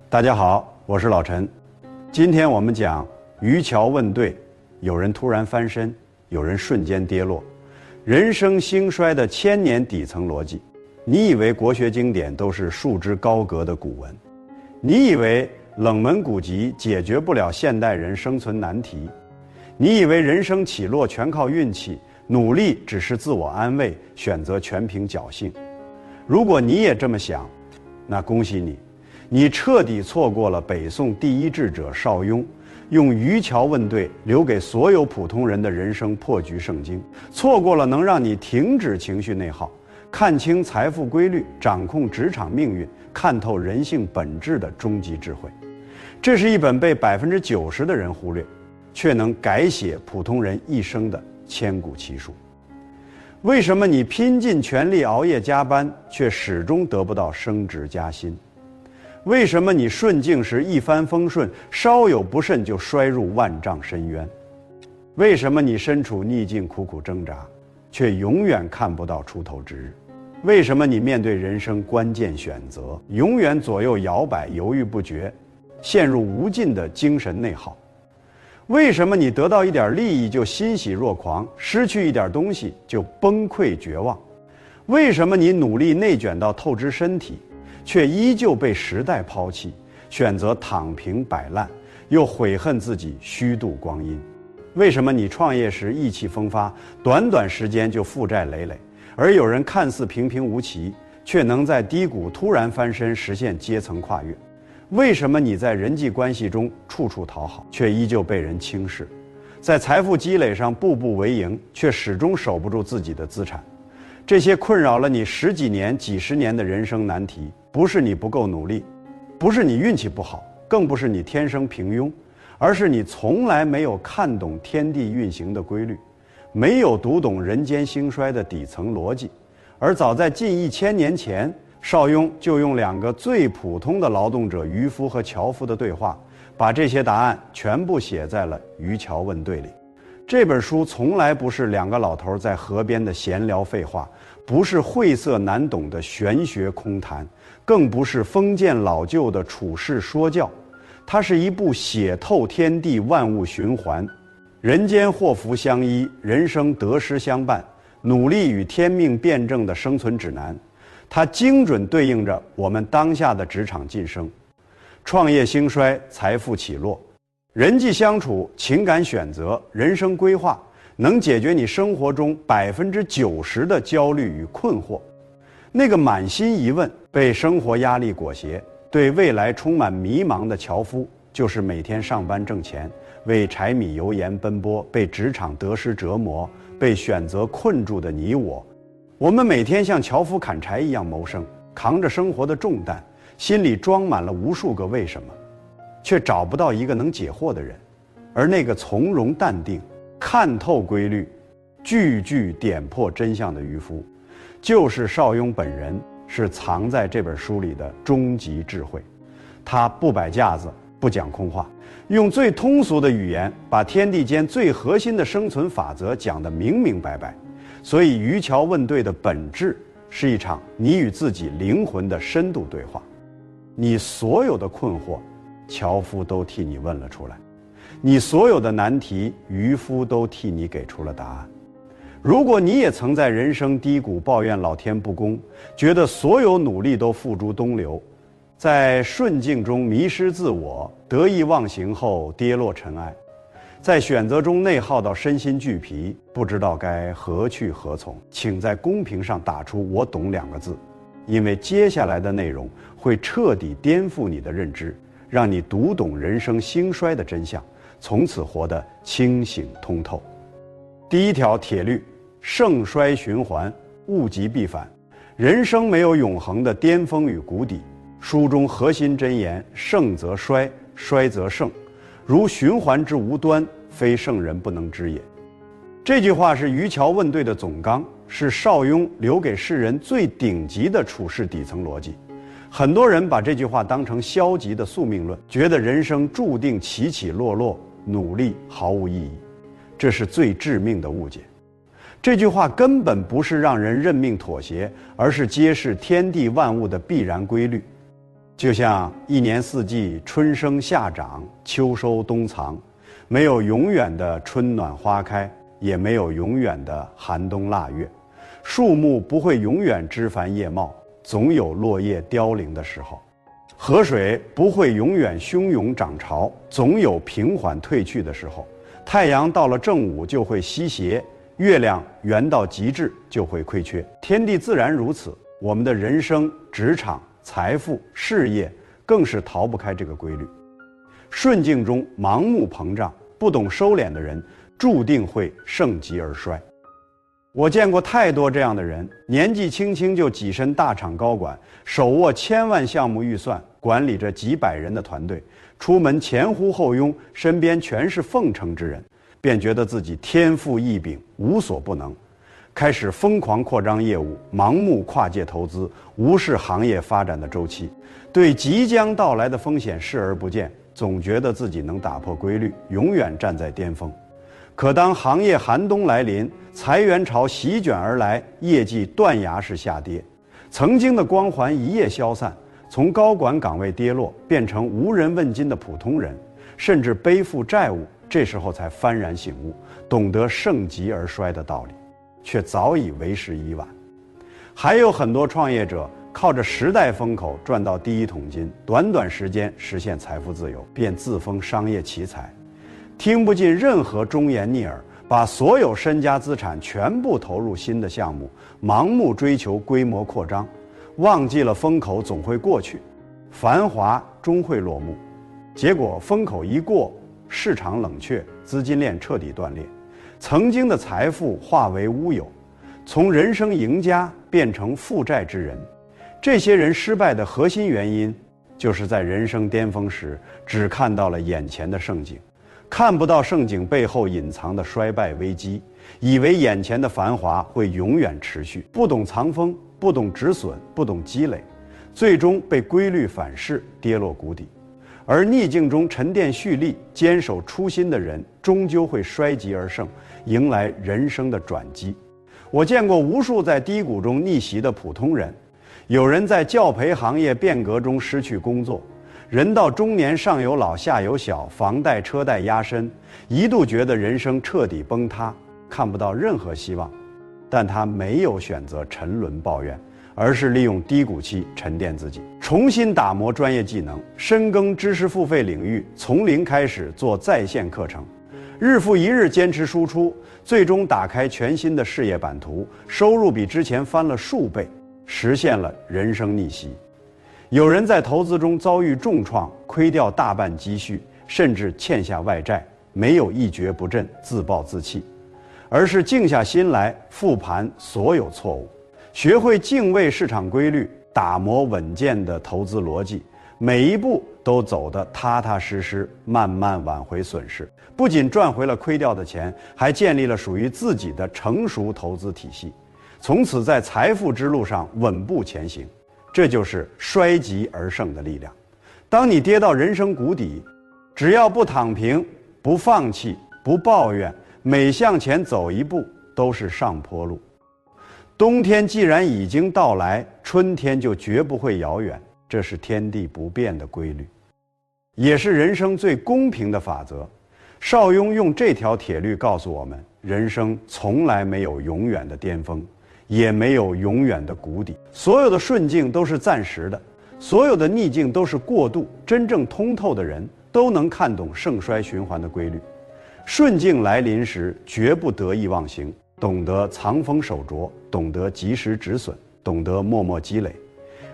大家好，我是老陈。今天我们讲渔樵问对，有人突然翻身，有人瞬间跌落，人生兴衰的千年底层逻辑。你以为国学经典都是束之高阁的古文，你以为冷门古籍解决不了现代人生存难题，你以为人生起落全靠运气，努力只是自我安慰，选择全凭侥幸。如果你也这么想，那恭喜你，你彻底错过了北宋第一智者邵雍用渔樵问对留给所有普通人的人生破局圣经，错过了能让你停止情绪内耗，看清财富规律，掌控职场命运，看透人性本质的终极智慧。这是一本被90%的人忽略，却能改写普通人一生的千古奇书。为什么你拼尽全力熬夜加班，却始终得不到升职加薪？为什么你顺境时一帆风顺，稍有不慎就摔入万丈深渊？为什么你身处逆境苦苦挣扎，却永远看不到出头之日？为什么你面对人生关键选择，永远左右摇摆，犹豫不决，陷入无尽的精神内耗？为什么你得到一点利益就欣喜若狂，失去一点东西就崩溃绝望？为什么你努力内卷到透支身体，却依旧被时代抛弃，选择躺平摆烂，又悔恨自己虚度光阴？为什么你创业时意气风发，短短时间就负债累累，而有人看似平平无奇，却能在低谷突然翻身，实现阶层跨越？为什么你在人际关系中处处讨好，却依旧被人轻视？在财富积累上步步为营，却始终守不住自己的资产？这些困扰了你十几年、几十年的人生难题，不是你不够努力，不是你运气不好，更不是你天生平庸，而是你从来没有看懂天地运行的规律，没有读懂人间兴衰的底层逻辑。而早在近1000年前，邵雍就用2个最普通的劳动者渔夫和樵夫的对话，把这些答案全部写在了《渔樵问对》里。这本书从来不是2个老头在河边的闲聊废话，不是晦涩难懂的玄学空谈，更不是封建老旧的处世说教，它是一部写透天地万物循环、人间祸福相依、人生得失相伴、努力与天命辩证的生存指南。它精准对应着我们当下的职场晋升、创业兴衰、财富起落、人际相处、情感选择、人生规划，能解决你生活中90%的焦虑与困惑。那个满心疑问、被生活压力裹挟、对未来充满迷茫的樵夫，就是每天上班挣钱，为柴米油盐奔波，被职场得失折磨，被选择困住的你我。我们每天像樵夫砍柴一样谋生，扛着生活的重担，心里装满了无数个为什么，却找不到一个能解惑的人。而那个从容淡定、看透规律、句句点破真相的渔夫，就是邵雍本人，是藏在这本书里的终极智慧。他不摆架子，不讲空话，用最通俗的语言，把天地间最核心的生存法则讲得明明白白。所以渔樵问对的本质是一场你与自己灵魂的深度对话。你所有的困惑，樵夫都替你问了出来；你所有的难题，渔夫都替你给出了答案。如果你也曾在人生低谷抱怨老天不公，觉得所有努力都付诸东流，在顺境中迷失自我，得意忘形后跌落尘埃，在选择中内耗到身心俱疲，不知道该何去何从，请在公屏上打出"我懂"2个字，因为接下来的内容会彻底颠覆你的认知，让你读懂人生兴衰的真相，从此活得清醒通透。第1条铁律：盛衰循环，物极必反。人生没有永恒的巅峰与谷底，书中核心箴言：盛则衰，衰则盛，如循环之无端，非圣人不能知也。这句话是渔樵问对的总纲，是邵雍留给世人最顶级的处世底层逻辑。很多人把这句话当成消极的宿命论，觉得人生注定起起落落，努力毫无意义，这是最致命的误解。这句话根本不是让人认命妥协，而是揭示天地万物的必然规律。就像一年四季春生夏长，秋收冬藏，没有永远的春暖花开，也没有永远的寒冬腊月。树木不会永远枝繁叶茂，总有落叶凋零的时候。河水不会永远汹涌涨潮，总有平缓退去的时候。太阳到了正午就会西斜，月亮圆到极致就会亏缺。天地自然如此，我们的人生、职场、财富、事业更是逃不开这个规律。顺境中盲目膨胀、不懂收敛的人，注定会盛极而衰。我见过太多这样的人，年纪轻轻就跻身大厂高管，手握千万项目预算，管理着几百人的团队，出门前呼后拥，身边全是奉承之人，便觉得自己天赋异禀，无所不能，开始疯狂扩张业务，盲目跨界投资，无视行业发展的周期，对即将到来的风险视而不见，总觉得自己能打破规律，永远站在巅峰。可当行业寒冬来临，裁员潮席卷而来，业绩断崖式下跌，曾经的光环一夜消散，从高管岗位跌落，变成无人问津的普通人，甚至背负债务，这时候才幡然醒悟，懂得盛极而衰的道理，却早已为时已晚。还有很多创业者靠着时代风口赚到第一桶金，短短时间实现财富自由，便自封商业奇才，听不进任何忠言逆耳，把所有身家资产全部投入新的项目，盲目追求规模扩张，忘记了风口总会过去，繁华终会落幕。结果风口一过，市场冷却，资金链彻底断裂，曾经的财富化为乌有，从人生赢家变成负债之人。这些人失败的核心原因，就是在人生巅峰时只看到了眼前的盛景，看不到盛景背后隐藏的衰败危机，以为眼前的繁华会永远持续，不懂藏风，不懂止损，不懂积累，最终被规律反噬，跌落谷底。而逆境中沉淀蓄力、坚守初心的人，终究会衰极而盛，迎来人生的转机。我见过无数在低谷中逆袭的普通人，有人在教培行业变革中失去工作，人到中年上有老下有小，房贷车贷压身，一度觉得人生彻底崩塌，看不到任何希望。但他没有选择沉沦抱怨，而是利用低谷期沉淀自己，重新打磨专业技能，深耕知识付费领域，从零开始做在线课程，日复一日坚持输出，最终打开全新的事业版图，收入比之前翻了数倍，实现了人生逆袭。有人在投资中遭遇重创，亏掉大半积蓄，甚至欠下外债，没有一蹶不振自暴自弃，而是静下心来复盘所有错误，学会敬畏市场规律，打磨稳健的投资逻辑，每一步都走得踏踏实实，慢慢挽回损失，不仅赚回了亏掉的钱，还建立了属于自己的成熟投资体系，从此在财富之路上稳步前行。这就是衰极而盛的力量。当你跌到人生谷底，只要不躺平，不放弃，不抱怨，每向前走一步都是上坡路。冬天既然已经到来，春天就绝不会遥远，这是天地不变的规律，也是人生最公平的法则。邵雍用这条铁律告诉我们，人生从来没有永远的巅峰，也没有永远的谷底，所有的顺境都是暂时的，所有的逆境都是过渡。真正通透的人都能看懂盛衰循环的规律，顺境来临时绝不得意忘形，懂得藏锋守拙，懂得及时止损，懂得默默积累，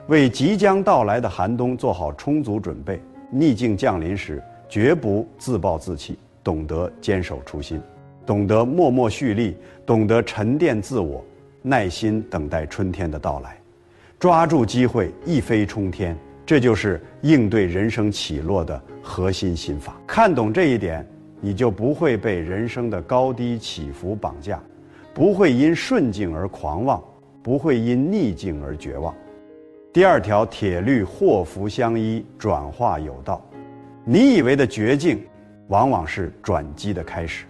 为即将到来的寒冬做好充足准备。逆境降临时绝不自暴自弃，懂得坚守初心，懂得默默蓄力，懂得沉淀自我，耐心等待春天的到来，抓住机会一飞冲天，这就是应对人生起落的核心心法。看懂这一点，你就不会被人生的高低起伏绑架，不会因顺境而狂妄，不会因逆境而绝望。第二条铁律，祸福相依，转化有道。你以为的绝境，往往是转机的开始。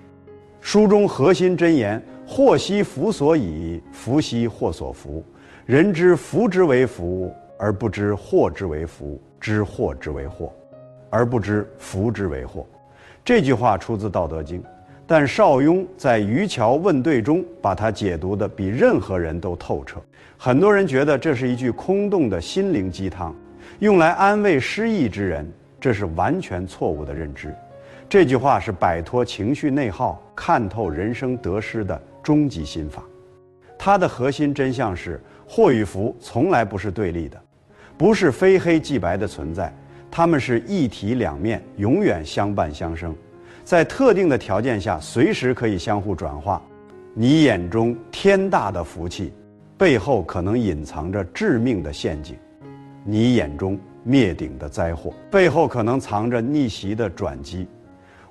书中核心箴言，祸兮福所倚，福兮祸所伏。人之福之为福，而不知祸之为福，知祸之为祸，而不知福之为祸。这句话出自《道德经》，但邵雍在《渔樵问对》中把它解读得比任何人都透彻。很多人觉得这是一句空洞的心灵鸡汤，用来安慰失意之人，这是完全错误的认知。这句话是摆脱情绪内耗、看透人生得失的终极心法。它的核心真相是，祸与福从来不是对立的，不是非黑即白的存在，它们是一体两面，永远相伴相生，在特定的条件下随时可以相互转化。你眼中天大的福气，背后可能隐藏着致命的陷阱；你眼中灭顶的灾祸，背后可能藏着逆袭的转机。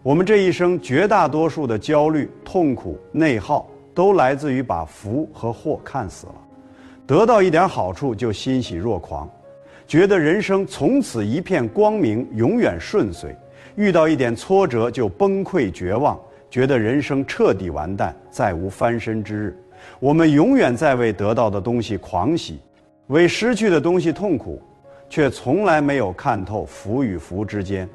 我们这一生绝大多数的焦虑、痛苦、内耗，都来自于把福和祸看死了。得到一点好处就欣喜若狂，觉得人生从此一片光明，永远顺遂；遇到一点挫折就崩溃绝望，觉得人生彻底完蛋，再无翻身之日。我们永远在为得到的东西狂喜，为失去的东西痛苦，却从来没有看透福与福之间、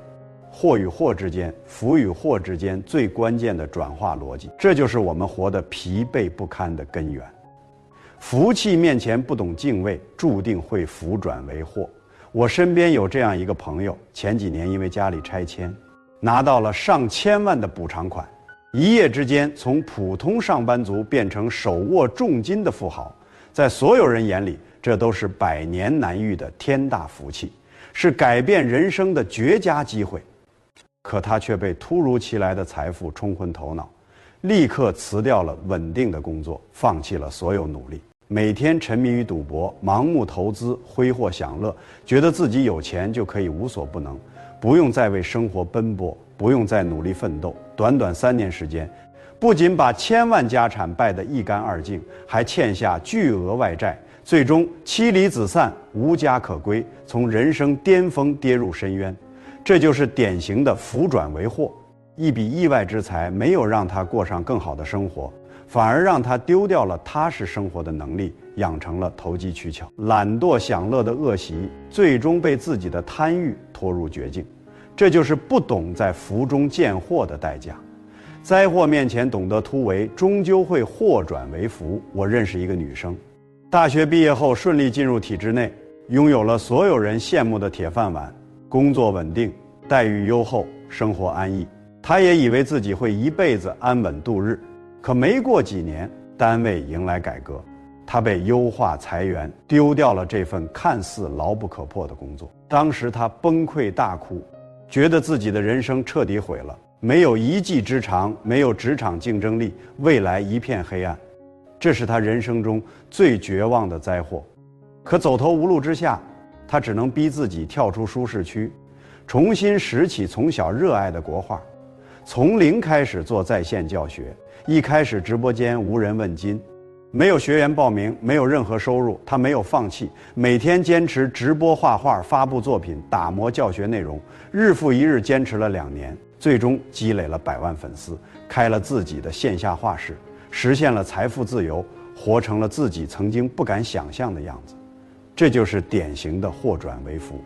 祸与祸之间、福与祸之间最关键的转化逻辑。这就是我们活得疲惫不堪的根源。福气面前不懂敬畏，注定会福转为祸。我身边有这样一个朋友，前几年因为家里拆迁，拿到了上千万的补偿款，一夜之间从普通上班族变成手握重金的富豪。在所有人眼里，这都是百年难遇的天大福气，是改变人生的绝佳机会。可他却被突如其来的财富冲昏头脑，立刻辞掉了稳定的工作，放弃了所有努力，每天沉迷于赌博，盲目投资，挥霍享乐，觉得自己有钱就可以无所不能，不用再为生活奔波，不用再努力奋斗。短短3年时间，不仅把千万家产败得一干二净，还欠下巨额外债，最终妻离子散，无家可归，从人生巅峰跌入深渊。这就是典型的福转为祸。一笔意外之财没有让他过上更好的生活，反而让他丢掉了踏实生活的能力，养成了投机取巧、懒惰享乐的恶习，最终被自己的贪欲拖入绝境。这就是不懂在福中见祸的代价。灾祸面前懂得突围，终究会祸转为福。我认识一个女生，大学毕业后顺利进入体制内，拥有了所有人羡慕的铁饭碗，工作稳定，待遇优厚，生活安逸。她也以为自己会一辈子安稳度日，可没过几年，单位迎来改革，她被优化裁员，丢掉了这份看似牢不可破的工作。当时她崩溃大哭，觉得自己的人生彻底毁了，没有一技之长，没有职场竞争力，未来一片黑暗。这是她人生中最绝望的灾祸。可走投无路之下，她只能逼自己跳出舒适区，重新拾起从小热爱的国画，从零开始做在线教学。一开始直播间无人问津，没有学员报名，没有任何收入，他没有放弃，每天坚持直播画画，发布作品，打磨教学内容，日复一日坚持了2年，最终积累了100万粉丝，开了自己的线下画室，实现了财富自由，活成了自己曾经不敢想象的样子。这就是典型的祸转为福。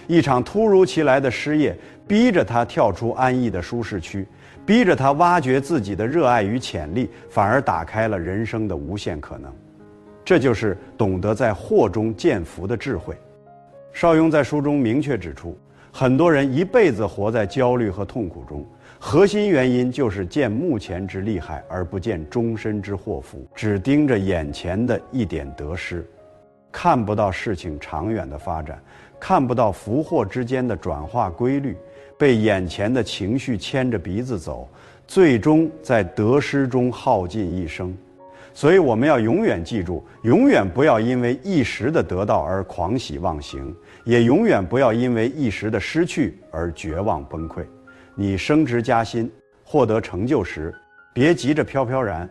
一场突如其来的失业，逼着他跳出安逸的舒适区，逼着他挖掘自己的热爱与潜力，反而打开了人生的无限可能。这就是懂得在祸中见福的智慧。邵雍在书中明确指出，很多人一辈子活在焦虑和痛苦中，核心原因就是见目前之利害，而不见终身之祸福，只盯着眼前的一点得失，看不到事情长远的发展，看不到福祸之间的转化规律，被眼前的情绪牵着鼻子走，最终在得失中耗尽一生。所以我们要永远记住，永远不要因为一时的得到而狂喜忘形，也永远不要因为一时的失去而绝望崩溃。你升职加薪，获得成就时，别急着飘飘然，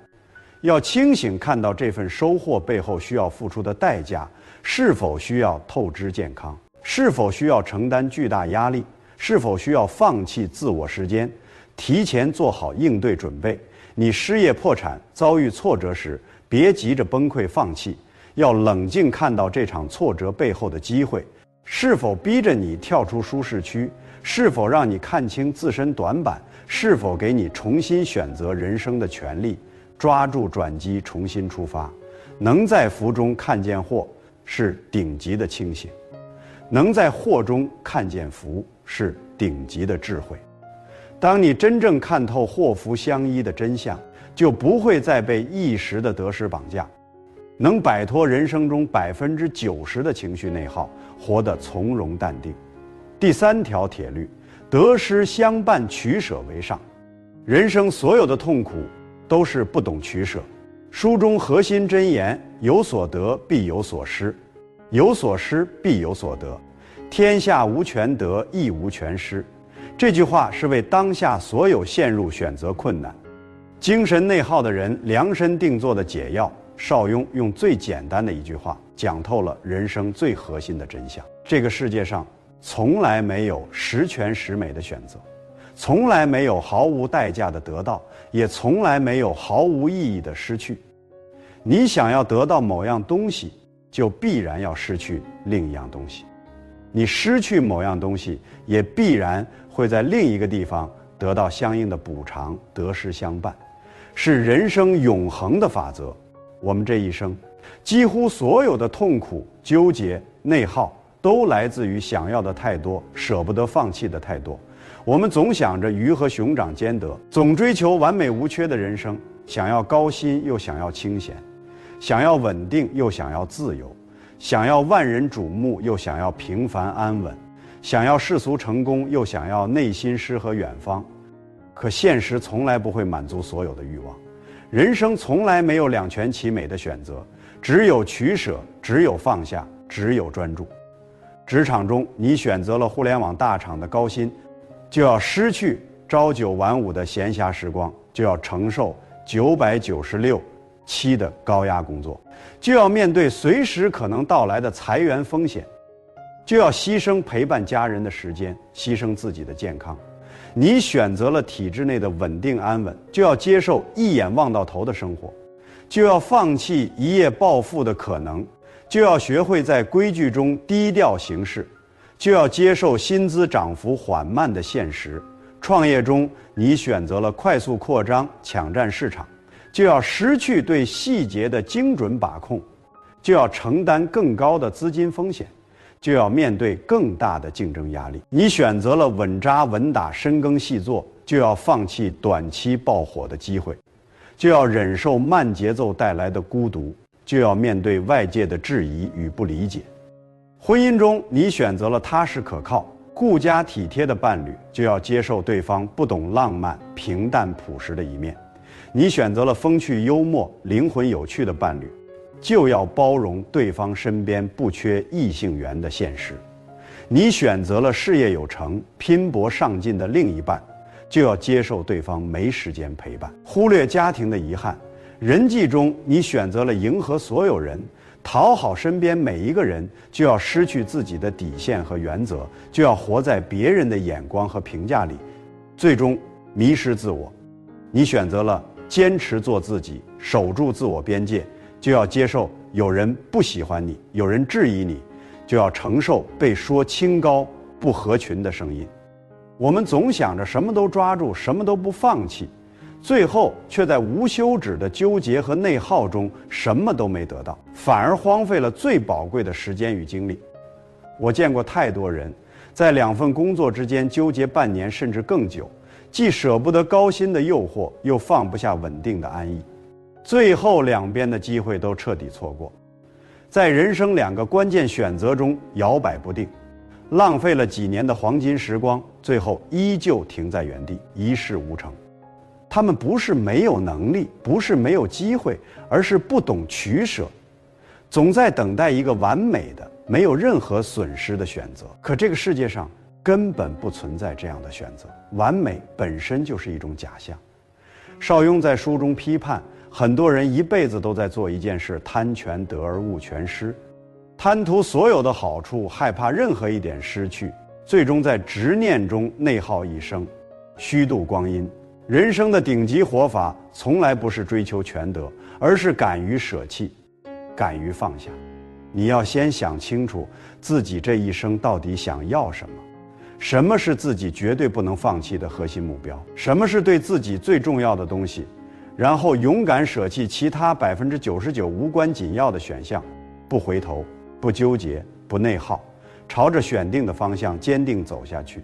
要清醒看到这份收获背后需要付出的代价，是否需要透支健康，是否需要承担巨大压力，是否需要放弃自我时间，提前做好应对准备。你失业破产，遭遇挫折时，别急着崩溃放弃，要冷静看到这场挫折背后的机会，是否逼着你跳出舒适区，是否让你看清自身短板，是否给你重新选择人生的权利，抓住转机重新出发。能在福中看见祸，是顶级的清醒；能在祸中看见福，是顶级的智慧。当你真正看透祸福相依的真相，就不会再被一时的得失绑架，能摆脱人生中90%的情绪内耗，活得从容淡定。第3条铁律：得失相伴，取舍为上。人生所有的痛苦都是不懂取舍。书中核心箴言：有所得必有所失，有所失必有所得，天下无全得，亦无全失。这句话是为当下所有陷入选择困难、精神内耗的人量身定做的解药。邵雍用最简单的一句话讲透了人生最核心的真相：这个世界上从来没有十全十美的选择，从来没有毫无代价的得到，也从来没有毫无意义的失去。你想要得到某样东西，就必然要失去另一样东西；你失去某样东西，也必然会在另一个地方得到相应的补偿，得失相伴，是人生永恒的法则。我们这一生，几乎所有的痛苦、纠结、内耗，都来自于想要的太多，舍不得放弃的太多。我们总想着鱼和熊掌兼得，总追求完美无缺的人生，想要高薪又想要清闲，想要稳定又想要自由，想要万人瞩目又想要平凡安稳，想要世俗成功又想要内心诗和远方。可现实从来不会满足所有的欲望，人生从来没有两全其美的选择，只有取舍，只有放下，只有专注。职场中，你选择了互联网大厂的高薪，就要失去朝9晚5的闲暇时光，就要承受996期的高压工作，就要面对随时可能到来的裁员风险，就要牺牲陪伴家人的时间，牺牲自己的健康。你选择了体制内的稳定安稳，就要接受一眼望到头的生活，就要放弃一夜暴富的可能，就要学会在规矩中低调行事，就要接受薪资涨幅缓慢的现实。创业中，你选择了快速扩张，抢占市场，就要失去对细节的精准把控，就要承担更高的资金风险，就要面对更大的竞争压力。你选择了稳扎稳打、深耕细作，就要放弃短期爆火的机会，就要忍受慢节奏带来的孤独，就要面对外界的质疑与不理解。婚姻中，你选择了踏实可靠、顾家体贴的伴侣，就要接受对方不懂浪漫、平淡朴实的一面；你选择了风趣幽默、灵魂有趣的伴侣，就要包容对方身边不缺异性缘的现实；你选择了事业有成、拼搏上进的另一半，就要接受对方没时间陪伴，忽略家庭的遗憾。人际中，你选择了迎合所有人，讨好身边每一个人，就要失去自己的底线和原则，就要活在别人的眼光和评价里，最终迷失自我。你选择了坚持做自己，守住自我边界，就要接受有人不喜欢你，有人质疑你，就要承受被说清高、不合群的声音。我们总想着什么都抓住，什么都不放弃，最后却在无休止的纠结和内耗中什么都没得到，反而荒废了最宝贵的时间与精力。我见过太多人在2份工作之间纠结半年甚至更久，既舍不得高薪的诱惑，又放不下稳定的安逸，最后两边的机会都彻底错过，在人生2个关键选择中摇摆不定，浪费了几年的黄金时光，最后依旧停在原地，一事无成。他们不是没有能力，不是没有机会，而是不懂取舍，总在等待一个完美的、没有任何损失的选择。可这个世界上根本不存在这样的选择，完美本身就是一种假象。邵雍在书中批判，很多人一辈子都在做一件事，贪全得而物全失，贪图所有的好处，害怕任何一点失去，最终在执念中内耗一生，虚度光阴。人生的顶级活法从来不是追求全得，而是敢于舍弃。敢于放下。你要先想清楚自己这一生到底想要什么，什么是自己绝对不能放弃的核心目标，什么是对自己最重要的东西，然后勇敢舍弃其他99%无关紧要的选项，不回头，不纠结，不内耗，朝着选定的方向坚定走下去。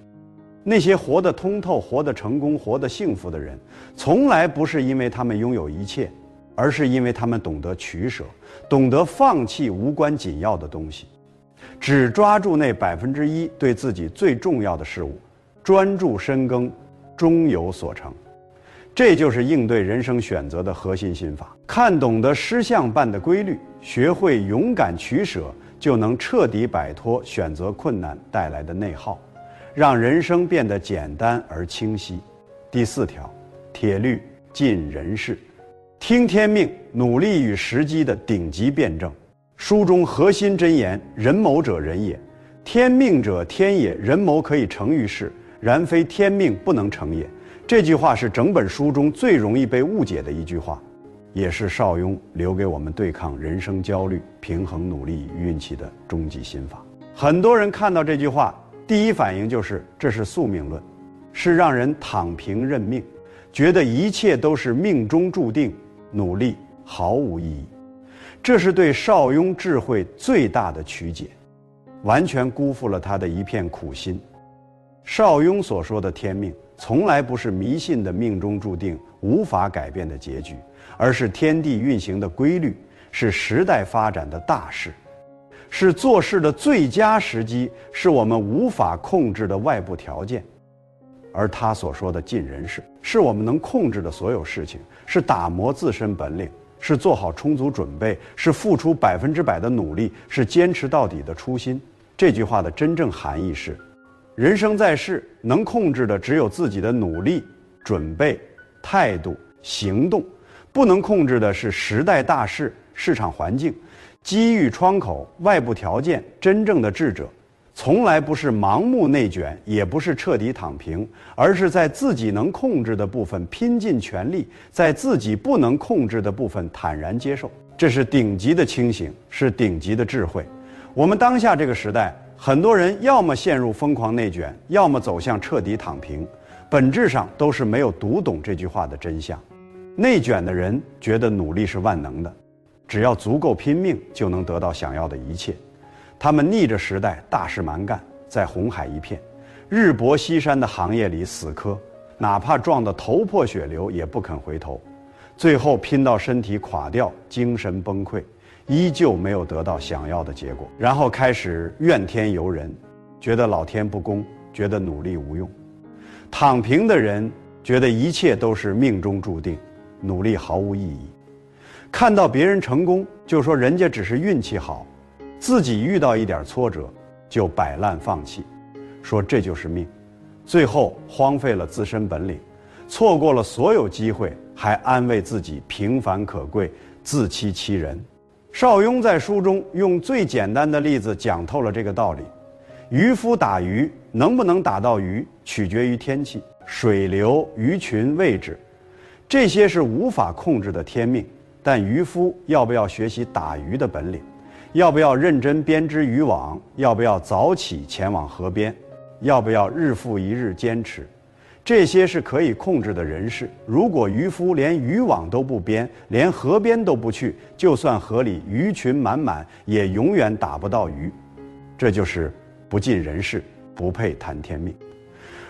那些活得通透、活得成功、活得幸福的人，从来不是因为他们拥有一切，而是因为他们懂得取舍，懂得放弃无关紧要的东西，只抓住那1%对自己最重要的事物，专注深耕，终有所成。这就是应对人生选择的核心心法。看懂得失相办的规律，学会勇敢取舍，就能彻底摆脱选择困难带来的内耗，让人生变得简单而清晰。第4条，铁律尽人事。听天命，努力与时机的顶级辩证。书中核心箴言：人谋者人也，天命者天也。人谋可以成于事，然非天命不能成也。这句话是整本书中最容易被误解的一句话，也是邵雍留给我们对抗人生焦虑、平衡努力与运气的终极心法。很多人看到这句话，第一反应就是这是宿命论，是让人躺平认命，觉得一切都是命中注定，努力毫无意义。这是对邵雍智慧最大的曲解，完全辜负了他的一片苦心。邵雍所说的天命，从来不是迷信的命中注定、无法改变的结局，而是天地运行的规律，是时代发展的大势，是做事的最佳时机，是我们无法控制的外部条件。而他所说的尽人事，是我们能控制的所有事情，是打磨自身本领，是做好充足准备，是付出100%的努力，是坚持到底的初心。这句话的真正含义是，人生在世，能控制的只有自己的努力、准备、态度、行动，不能控制的是时代大势、市场环境、机遇窗口、外部条件。真正的智者从来不是盲目内卷，也不是彻底躺平，而是在自己能控制的部分拼尽全力，在自己不能控制的部分坦然接受。这是顶级的清醒，是顶级的智慧。我们当下这个时代，很多人要么陷入疯狂内卷，要么走向彻底躺平，本质上都是没有读懂这句话的真相。内卷的人觉得努力是万能的，只要足够拼命就能得到想要的一切。他们逆着时代大事蛮干，在红海一片、日薄西山的行业里死磕，哪怕撞得头破血流也不肯回头，最后拼到身体垮掉，精神崩溃，依旧没有得到想要的结果，然后开始怨天尤人，觉得老天不公，觉得努力无用。躺平的人觉得一切都是命中注定，努力毫无意义。看到别人成功，就说人家只是运气好，自己遇到一点挫折就摆烂放弃，说这就是命，最后荒废了自身本领，错过了所有机会，还安慰自己平凡可贵，自欺欺人。邵雍在书中用最简单的例子讲透了这个道理。渔夫打鱼能不能打到鱼，取决于天气、水流、鱼群位置，这些是无法控制的天命。但渔夫要不要学习打鱼的本领，要不要认真编织渔网，要不要早起前往河边，要不要日复一日坚持，这些是可以控制的人事。如果渔夫连渔网都不编，连河边都不去，就算河里鱼群满满，也永远打不到鱼。这就是不尽人事，不配谈天命。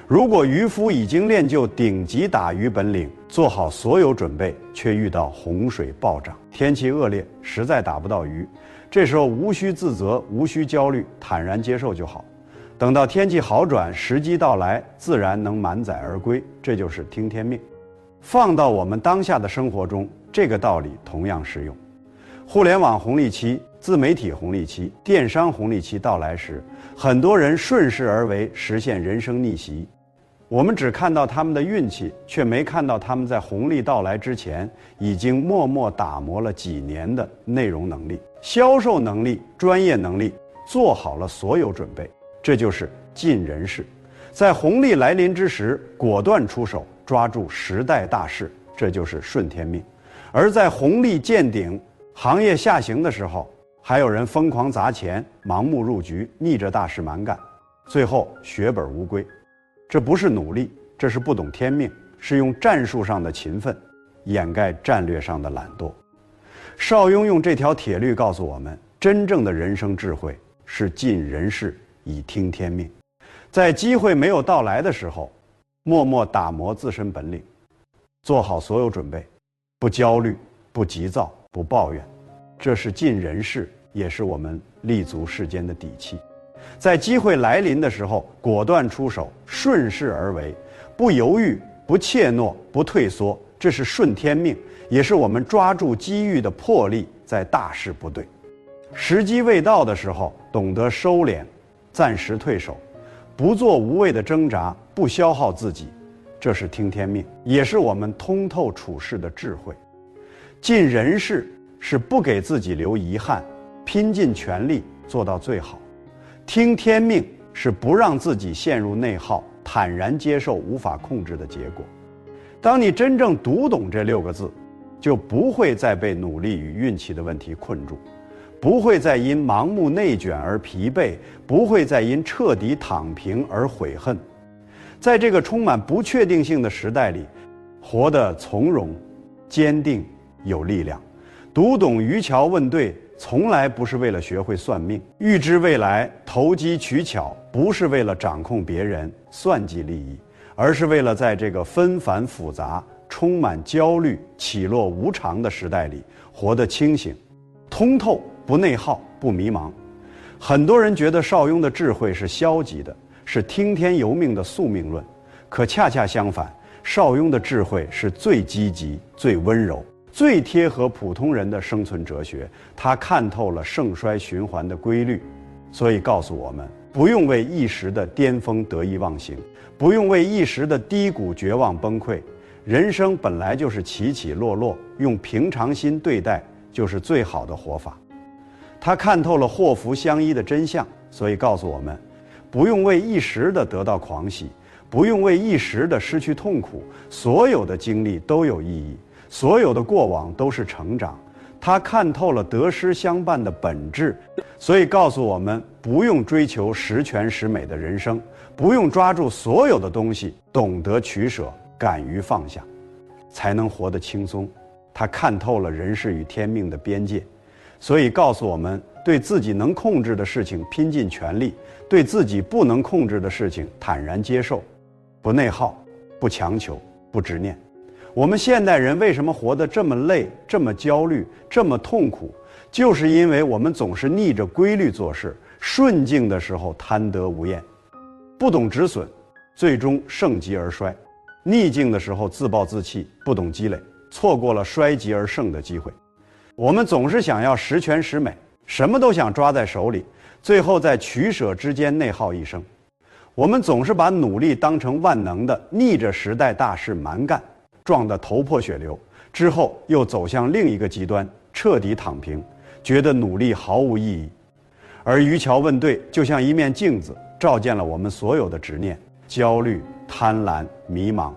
如果渔夫已经练就顶级打鱼本领，做好所有准备，却遇到洪水暴涨，天气恶劣，实在打不到鱼，这时候无需自责，无需焦虑，坦然接受就好。等到天气好转，时机到来，自然能满载而归。这就是听天命。放到我们当下的生活中，这个道理同样适用。互联网红利期、自媒体红利期、电商红利期到来时，很多人顺势而为，实现人生逆袭。我们只看到他们的运气，却没看到他们在红利到来之前已经默默打磨了几年的内容能力、销售能力、专业能力，做好了所有准备。这就是尽人事，在红利来临之时果断出手，抓住时代大势，这就是顺天命。而在红利见顶、行业下行的时候，还有人疯狂砸钱，盲目入局，逆着大势蛮干，最后血本无归。这不是努力，这是不懂天命，是用战术上的勤奋掩盖战略上的懒惰。邵雍用这条铁律告诉我们，真正的人生智慧是尽人事以听天命。在机会没有到来的时候，默默打磨自身本领，做好所有准备，不焦虑，不急躁，不抱怨，这是尽人事，也是我们立足世间的底气。在机会来临的时候，果断出手，顺势而为，不犹豫，不怯懦，不退缩，这是顺天命，也是我们抓住机遇的魄力，在大事不对。时机未到的时候，懂得收敛，暂时退守，不做无谓的挣扎，不消耗自己，这是听天命，也是我们通透处事的智慧。尽人事是不给自己留遗憾，拼尽全力做到最好。听天命是不让自己陷入内耗，坦然接受无法控制的结果。当你真正读懂这6个字，就不会再被努力与运气的问题困住，不会再因盲目内卷而疲惫，不会再因彻底躺平而悔恨。在这个充满不确定性的时代里，活得从容、坚定、有力量。读懂渔樵问对，从来不是为了学会算命，预知未来，投机取巧，不是为了掌控别人，算计利益，而是为了在这个纷繁复杂、充满焦虑、起落无常的时代里，活得清醒、通透，不内耗，不迷茫。很多人觉得邵雍的智慧是消极的，是听天由命的宿命论，可恰恰相反，邵雍的智慧是最积极、最温柔，最贴合普通人的生存哲学。他看透了盛衰循环的规律，所以告诉我们，不用为一时的巅峰得意忘形，不用为一时的低谷绝望崩溃。人生本来就是起起落落，用平常心对待就是最好的活法。他看透了祸福相依的真相，所以告诉我们，不用为一时的得到狂喜，不用为一时的失去痛苦，所有的经历都有意义，所有的过往都是成长。他看透了得失相伴的本质，所以告诉我们，不用追求十全十美的人生，不用抓住所有的东西，懂得取舍，敢于放下，才能活得轻松。他看透了人事与天命的边界，所以告诉我们，对自己能控制的事情拼尽全力，对自己不能控制的事情坦然接受，不内耗，不强求，不执念。我们现代人为什么活得这么累，这么焦虑，这么痛苦？就是因为我们总是逆着规律做事，顺境的时候贪得无厌，不懂止损，最终盛极而衰；逆境的时候自暴自弃，不懂积累，错过了衰极而盛的机会。我们总是想要十全十美，什么都想抓在手里，最后在取舍之间内耗一生。我们总是把努力当成万能的，逆着时代大势蛮干，撞得头破血流，之后又走向另一个极端，彻底躺平，觉得努力毫无意义。而渔樵问对就像一面镜子，照见了我们所有的执念、焦虑、贪婪、迷茫，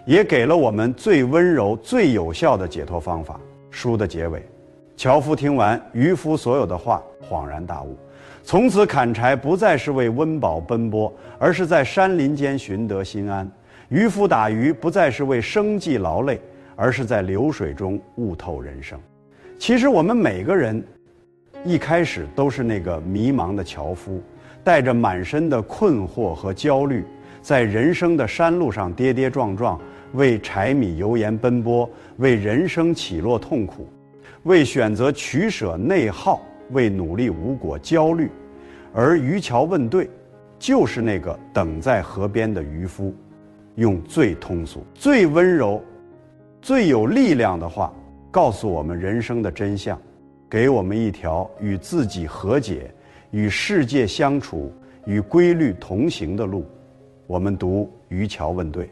也给了我们最温柔、最有效的解脱方法。书的结尾，樵夫听完渔夫所有的话，恍然大悟，从此砍柴不再是为温饱奔波，而是在山林间寻得心安。渔夫打鱼不再是为生计劳累，而是在流水中悟透人生。其实我们每个人一开始都是那个迷茫的樵夫，带着满身的困惑和焦虑，在人生的山路上跌跌撞撞，为柴米油盐奔波，为人生起落痛苦，为选择取舍内耗，为努力无果焦虑。而渔樵问对，就是那个等在河边的渔夫，用最通俗、最温柔、最有力量的话告诉我们人生的真相，给我们一条与自己和解、与世界相处、与规律同行的路。我们读渔樵问对，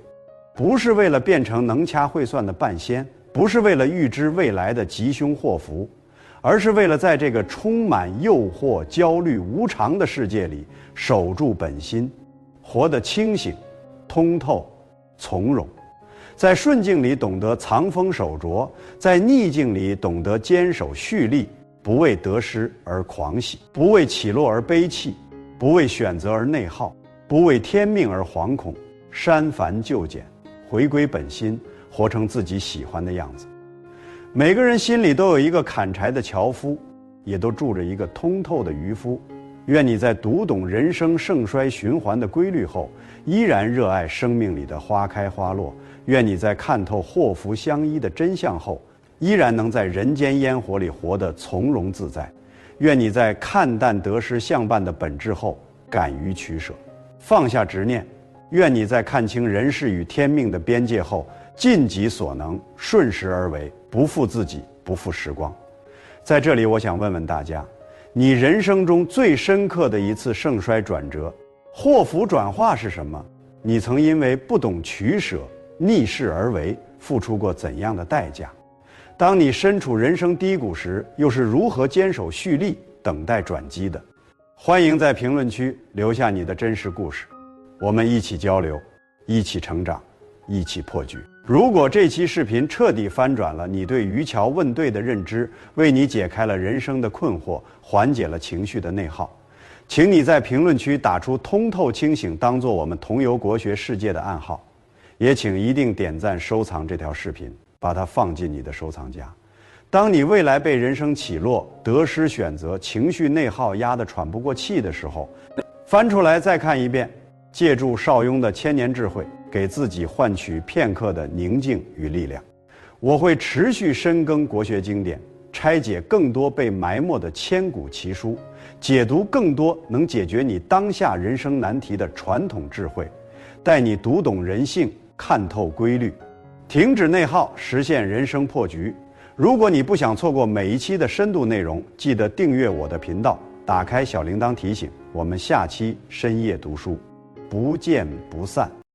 不是为了变成能掐会算的半仙，不是为了预知未来的吉凶祸福，而是为了在这个充满诱惑、焦虑、无常的世界里守住本心，活得清醒、通透、从容。在顺境里懂得藏锋守拙，在逆境里懂得坚守蓄力，不为得失而狂喜，不为起落而悲泣，不为选择而内耗，不为天命而惶恐，删繁就简，回归本心，活成自己喜欢的样子。每个人心里都有一个砍柴的樵夫，也都住着一个通透的渔夫。愿你在读懂人生盛衰循环的规律后，依然热爱生命里的花开花落。愿你在看透祸福相依的真相后，依然能在人间烟火里活得从容自在。愿你在看淡得失相伴的本质后，敢于取舍，放下执念。愿你在看清人世与天命的边界后，尽己所能，顺势而为，不负自己，不负时光。在这里，我想问问大家，你人生中最深刻的一次盛衰转折，祸福转化是什么？你曾因为不懂取舍，逆势而为，付出过怎样的代价？当你身处人生低谷时，又是如何坚守蓄力，等待转机的？欢迎在评论区留下你的真实故事，我们一起交流，一起成长，一起破局。如果这期视频彻底翻转了你对渔樵问对的认知，为你解开了人生的困惑，缓解了情绪的内耗，请你在评论区打出通透清醒当做我们同游国学世界的暗号，也请一定点赞收藏这条视频，把它放进你的收藏夹。当你未来被人生起落、得失选择、情绪内耗压得喘不过气的时候，翻出来再看一遍，借助邵雍的千年智慧，给自己换取片刻的宁静与力量。我会持续深耕国学经典，拆解更多被埋没的千古奇书，解读更多能解决你当下人生难题的传统智慧，带你读懂人性，看透规律，停止内耗，实现人生破局。如果你不想错过每一期的深度内容，记得订阅我的频道，打开小铃铛提醒。我们下期深夜读书，不见不散。